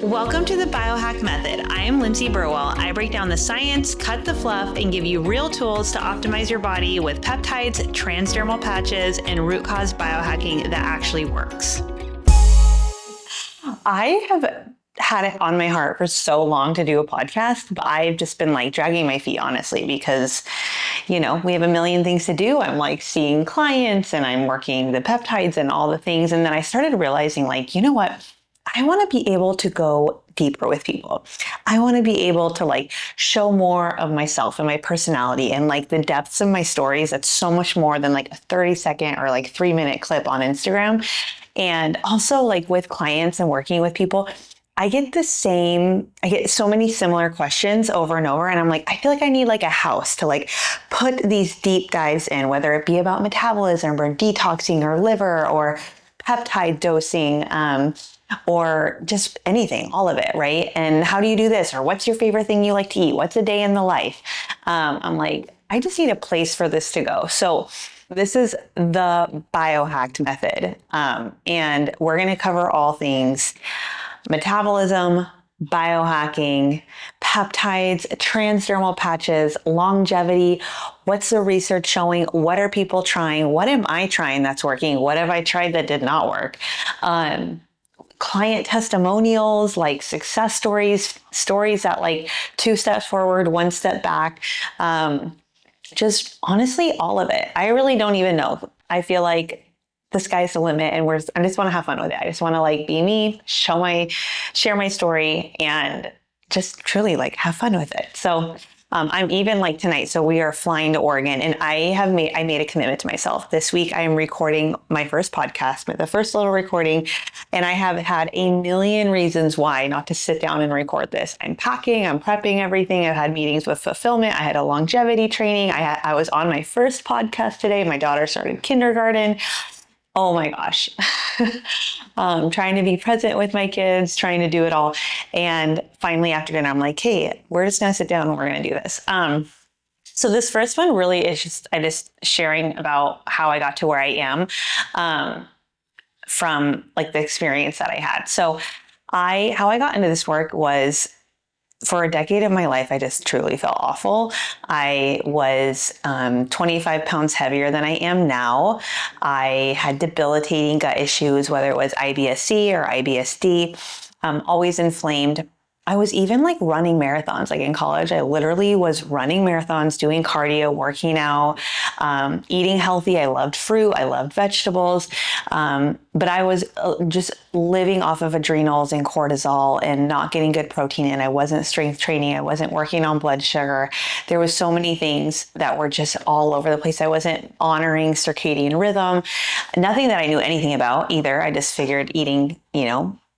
Welcome to the Biohack Method. I am Lindsay Burwell. I break down the science, cut the fluff, and give you real tools to optimize your body with peptides, transdermal patches, and root cause biohacking that actually works. I have had it on my heart for so long to do a podcast, but I've just been dragging my feet, honestly, because we have a million things to do. I'm seeing clients and I'm working the peptides and all the things. And then I started realizing you know what? I want to be able to go deeper with people. I want to be able to show more of myself and my personality and the depths of my stories. That's so much more than a 30-second or 3-minute clip on Instagram. And also with clients and working with people, I get so many similar questions over and over. And I'm I feel I need a house to put these deep dives in, whether it be about metabolism or detoxing or liver or peptide dosing, or just anything, all of it, right? And how do you do this? Or what's your favorite thing you like to eat? What's a day in the life? I just need a place for this to go. So this is the Biohacked method. And we're going to cover all things metabolism, biohacking, peptides, transdermal patches, longevity. What's the research showing? What are people trying? What am I trying that's working? What have I tried that did not work? Client testimonials, success stories that 2 steps forward, 1 step back. Just honestly, all of it. I really don't even know. I feel the sky's the limit, and I just want to have fun with it. I just want to be me, share my story, and just truly have fun with it. So I'm even tonight. So we are flying to Oregon, and I made a commitment to myself. This week I am recording my first podcast, the first little recording, and I have had a million reasons why not to sit down and record this. I'm packing, I'm prepping everything. I've had meetings with fulfillment. I had a longevity training. I was on my first podcast today. My daughter started kindergarten. Oh my gosh. Trying to be present with my kids, trying to do it all. And finally after dinner, I'm hey, we're just going to sit down and we're going to do this. So this first one really is just sharing about how I got to where I am, from the experience that I had. So how I got into this work was, for a decade of my life, I just truly felt awful. I was 25 pounds heavier than I am now. I had debilitating gut issues, whether it was IBS-C or IBS-D, always inflamed. I was even running marathons. In college, I literally was running marathons, doing cardio, working out, eating healthy. I loved fruit. I loved vegetables. But I was just living off of adrenals and cortisol and not getting good protein in. I wasn't strength training. I wasn't working on blood sugar. There was so many things that were just all over the place. I wasn't honoring circadian rhythm. Nothing that I knew anything about either. I just figured eating,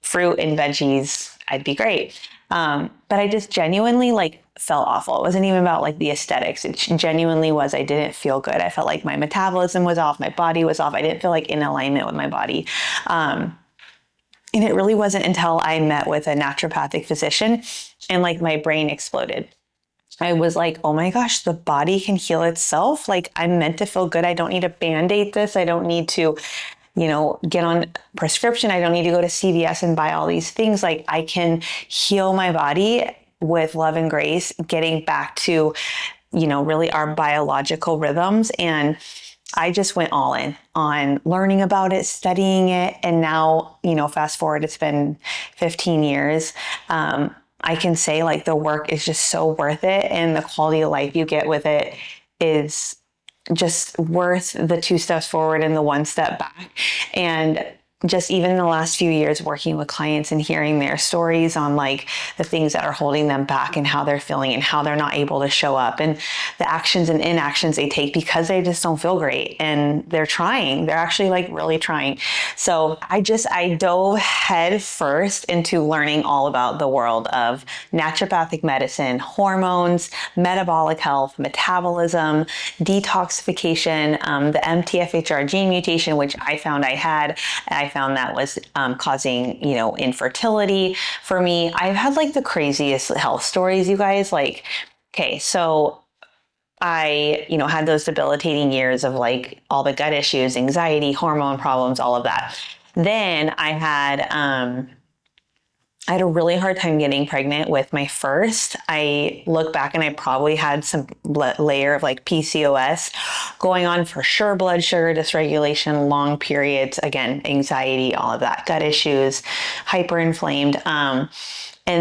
fruit and veggies, I'd be great. But I just genuinely felt awful. It wasn't even about the aesthetics. It genuinely was, I didn't feel good. I felt my metabolism was off. My body was off. I didn't feel in alignment with my body. And it really wasn't until I met with a naturopathic physician and my brain exploded. I was oh my gosh, the body can heal itself. I'm meant to feel good. I don't need to band-aid this. I don't need to get on prescription. I don't need to go to CVS and buy all these things. I can heal my body with love and grace, getting back to, really our biological rhythms. And I just went all in on learning about it, studying it. And now, fast forward, it's been 15 years. I can say the work is just so worth it. And the quality of life you get with it is just worth the 2 steps forward and the 1 step back. And just even the last few years working with clients and hearing their stories on the things that are holding them back and how they're feeling and how they're not able to show up and the actions and inactions they take because they just don't feel great. And they're actually really trying. So I dove head first into learning all about the world of naturopathic medicine, hormones, metabolic health, metabolism, detoxification, the MTHFR gene mutation, which I found I had. I found that was causing, infertility for me. I've had the craziest health stories, you guys. Okay, so I, had those debilitating years of all the gut issues, anxiety, hormone problems, all of that. Then I had I had a really hard time getting pregnant with my first. I look back and I probably had some layer of like PCOS going on for sure, blood sugar dysregulation, long periods, again, anxiety, all of that, gut issues, hyper inflamed. And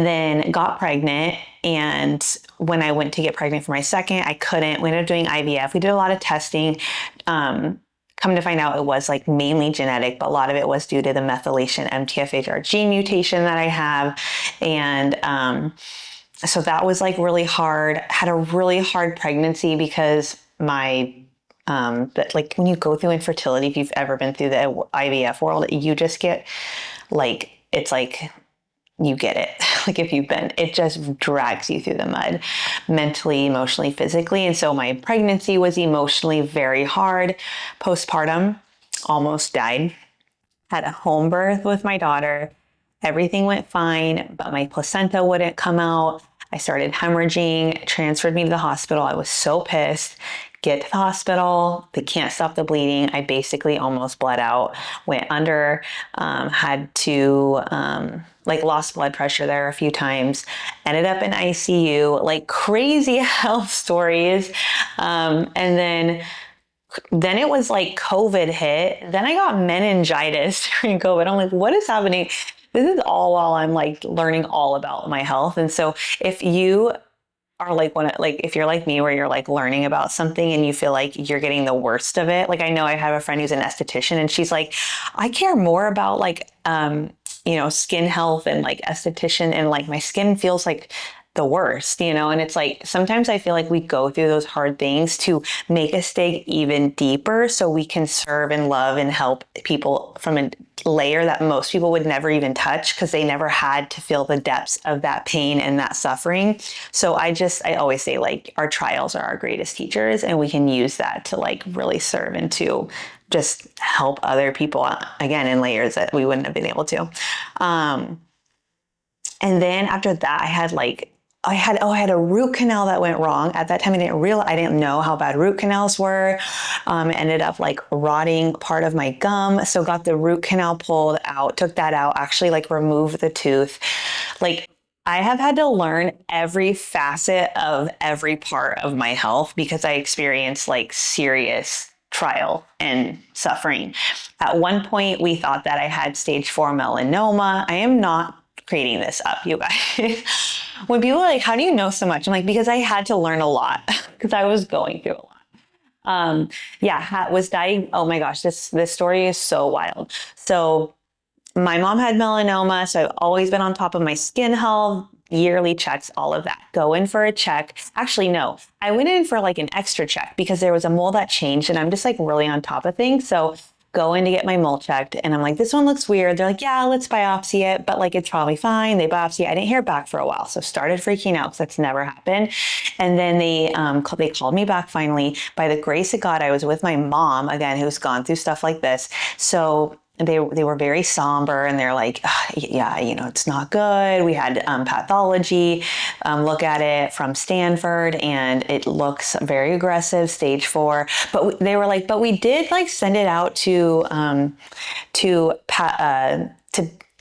then got pregnant. And when I went to get pregnant for my second, I couldn't. We ended up doing IVF. We did a lot of testing. Come to find out, it was like mainly genetic, but a lot of it was due to the methylation MTHFR gene mutation that I have. And so that was like really hard. Had a really hard pregnancy because but like when you go through infertility, if you've ever been through the IVF world, you just get like, it's like, you get it. Like if you've been, it just drags you through the mud mentally, emotionally, physically. And so my pregnancy was emotionally very hard. Postpartum, almost died. Had a home birth with my daughter. Everything went fine, but my placenta wouldn't come out. I started hemorrhaging, transferred me to the hospital. I was so pissed. Get to the hospital. They can't stop the bleeding. I basically almost bled out, went under, had to, like lost blood pressure there a few times, ended up in ICU, like crazy health stories. And then it was like COVID hit. Then I got meningitis during COVID. I'm like, what is happening? This is all while I'm like learning all about my health. And so if you are like if you're like me where you're like learning about something and you feel like you're getting the worst of it, like I know I have a friend who's an esthetician and she's like, I care more about like skin health and like esthetician, and like my skin feels like the worst, and it's like sometimes I feel like we go through those hard things to make us dig even deeper so we can serve and love and help people from a layer that most people would never even touch because they never had to feel the depths of that pain and that suffering. So I always say like our trials are our greatest teachers, and we can use that to like really serve and to just help other people again in layers that we wouldn't have been able to. And then after that, I had a root canal that went wrong. At that time, I didn't know how bad root canals were. Ended up like rotting part of my gum. So got the root canal pulled out, took that out, actually like removed the tooth. Like I have had to learn every facet of every part of my health because I experienced like serious trial and suffering. At one point, we thought that I had stage 4 melanoma. I am not creating this up, you guys. When people are like, how do you know so much? I'm like, because I had to learn a lot because I was going through a lot. Was dying. Oh my gosh, this story is so wild. So my mom had melanoma, so I've always been on top of my skin health, yearly checks, all of that. Go in for a check. Actually, no, I went in for like an extra check because there was a mole that changed and I'm just like really on top of things. So go in to get my mole checked and I'm like, this one looks weird. They're like, yeah, let's biopsy it, but like it's probably fine. They biopsy it. I didn't hear back for a while, so started freaking out because that's never happened. And then they called me back finally. By the grace of God, I was with my mom again, who's gone through stuff like this. So they were very somber and they're like, yeah, it's not good. We had pathology look at it from Stanford and it looks very aggressive, stage 4. But they were like, but we did like send it out to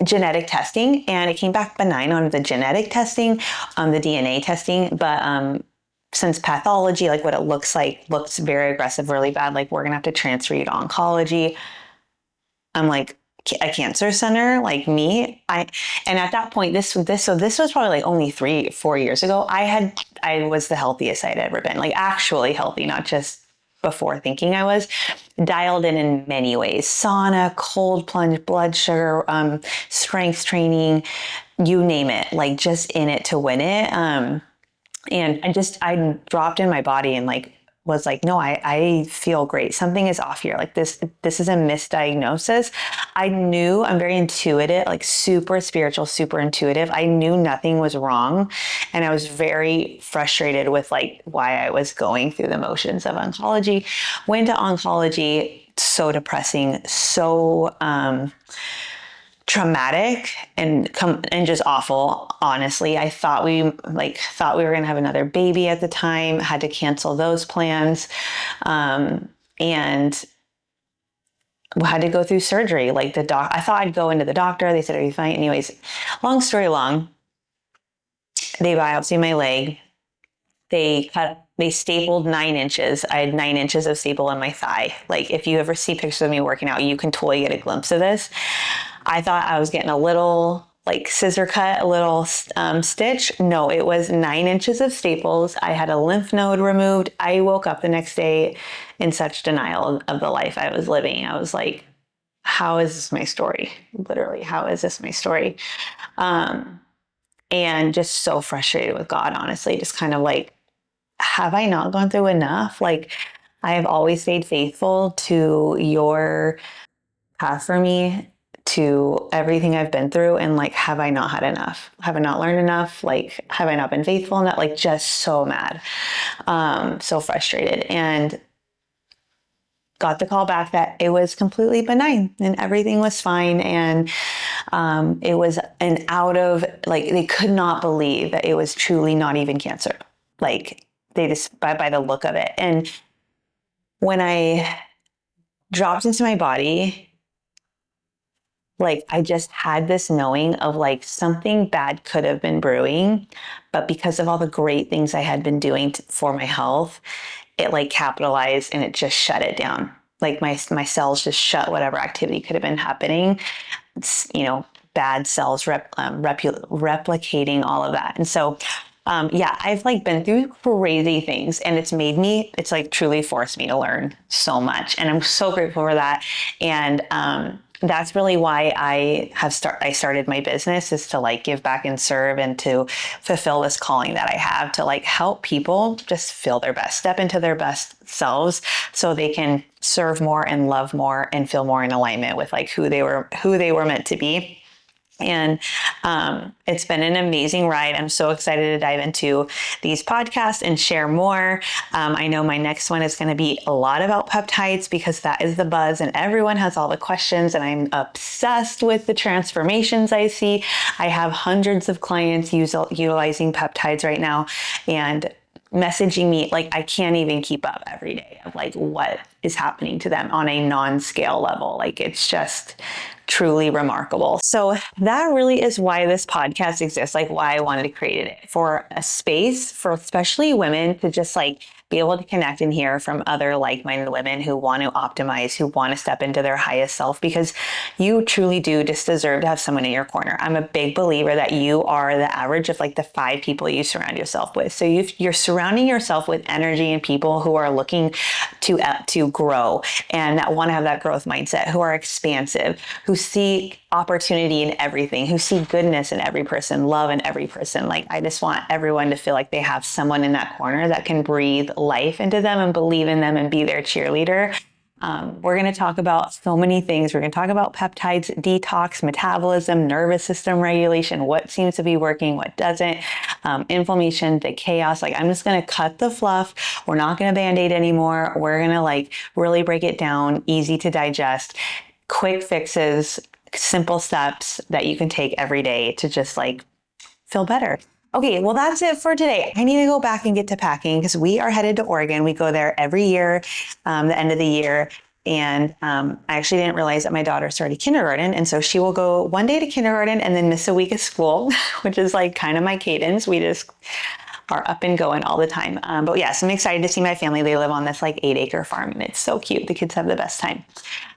genetic testing and it came back benign on the genetic testing, the DNA testing. But since pathology, like what it looks like, looks very aggressive, really bad, like we're gonna have to transfer you to oncology. I'm like, a cancer center like me. And at that point, this was probably like only 3-4 years ago. I was the healthiest I'd ever been, like actually healthy, not just before thinking I was. Dialed in many ways: sauna, cold plunge, blood sugar, strength training, you name it, like just in it to win it. And I dropped in my body and like was like, no, I feel great. Something is off here. Like this is a misdiagnosis. I knew, I'm very intuitive, like super spiritual, super intuitive. I knew nothing was wrong. And I was very frustrated with like why I was going through the motions of oncology. Went to oncology, so depressing, so, traumatic and just awful. Honestly, I thought we were going to have another baby at the time, had to cancel those plans. And had to go through surgery. Like I thought I'd go into the doctor. They said, "Are you fine?" Anyways, long story long, they biopsied my leg. They stapled 9 inches. I had 9 inches of staple in my thigh. Like if you ever see pictures of me working out, you can totally get a glimpse of this. I thought I was getting a little like scissor cut, a little stitch. No, it was 9 inches of staples. I had a lymph node removed. I woke up the next day in such denial of the life I was living. I was like, how is this my story? Literally, how is this my story? And just so frustrated with God, honestly, just kind of like, have I not gone through enough? Like, I have always stayed faithful to your path for me, to everything I've been through. And like, have I not had enough? Have I not learned enough? Like, have I not been faithful enough? Like, just so mad, so frustrated. And got the call back that it was completely benign and everything was fine. And it was an they could not believe that it was truly not even cancer. Like they just, by the look of it. And when I dropped into my body, like I just had this knowing of like something bad could have been brewing, but because of all the great things I had been doing for my health, it like capitalized and it just shut it down. Like my cells just shut whatever activity could have been happening. It's, bad cells replicating all of that. And so, I've like been through crazy things, and it's like truly forced me to learn so much. And I'm so grateful for that. And, that's really why I started my business, is to like give back and serve and to fulfill this calling that I have to like help people just feel their best, step into their best selves so they can serve more and love more and feel more in alignment with like who they were meant to be. And it's been an amazing ride. I'm so excited to dive into these podcasts and share more. I know my next one is going to be a lot about peptides because that is the buzz and everyone has all the questions, and I'm obsessed with the transformations I see. I have hundreds of clients utilizing peptides right now and messaging me like I can't even keep up every day of like what is happening to them on a non-scale level. Like it's just truly remarkable. So that really is why this podcast exists, like why I wanted to create it, for a space for especially women to just like be able to connect and hear from other like-minded women who want to optimize, who want to step into their highest self, because you truly do just deserve to have someone in your corner. I'm a big believer that you are the average of like the 5 people you surround yourself with. So you're surrounding yourself with energy and people who are looking to grow and that want to have that growth mindset, who are expansive, who see opportunity in everything, who see goodness in every person, love in every person. Like I just want everyone to feel like they have someone in that corner that can breathe life into them and believe in them and be their cheerleader. We're going to talk about so many things. We're going to talk about peptides, detox, metabolism, nervous system regulation, what seems to be working, what doesn't, inflammation, the chaos. Like I'm just going to cut the fluff. We're not going to Band-Aid anymore. We're going to like really break it down, easy to digest, quick fixes, simple steps that you can take every day to just like feel better. Okay, well, that's it for today. I need to go back and get to packing because we are headed to Oregon. We go there every year, the end of the year. And I actually didn't realize that my daughter started kindergarten. And so she will go one day to kindergarten and then miss a week of school, which is like kind of my cadence. We just are up and going all the time. But yes, I'm excited to see my family. They live on this like 8-acre farm and it's so cute. The kids have the best time.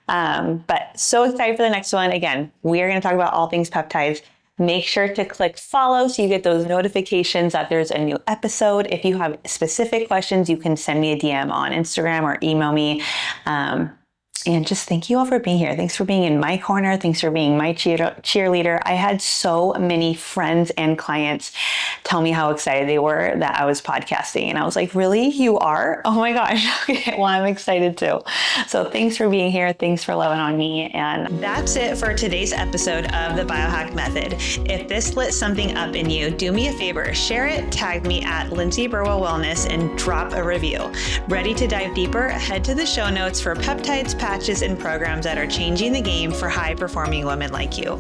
But so excited for the next one. Again, we are going to talk about all things peptides. Make sure to click follow so you get those notifications that there's a new episode. If you have specific questions, you can send me a DM on Instagram or email me. And just thank you all for being here. Thanks for being in my corner. Thanks for being my cheerleader. I had so many friends and clients tell me how excited they were that I was podcasting. And I was like, really? You are? Oh my gosh. Okay, well, I'm excited too. So thanks for being here. Thanks for loving on me. And that's it for today's episode of the Biohacked Method. If this lit something up in you, do me a favor, share it, tag me at Lindsay Burwell Wellness, and drop a review. Ready to dive deeper? Head to the show notes for peptides, patches, and programs that are changing the game for high-performing women like you.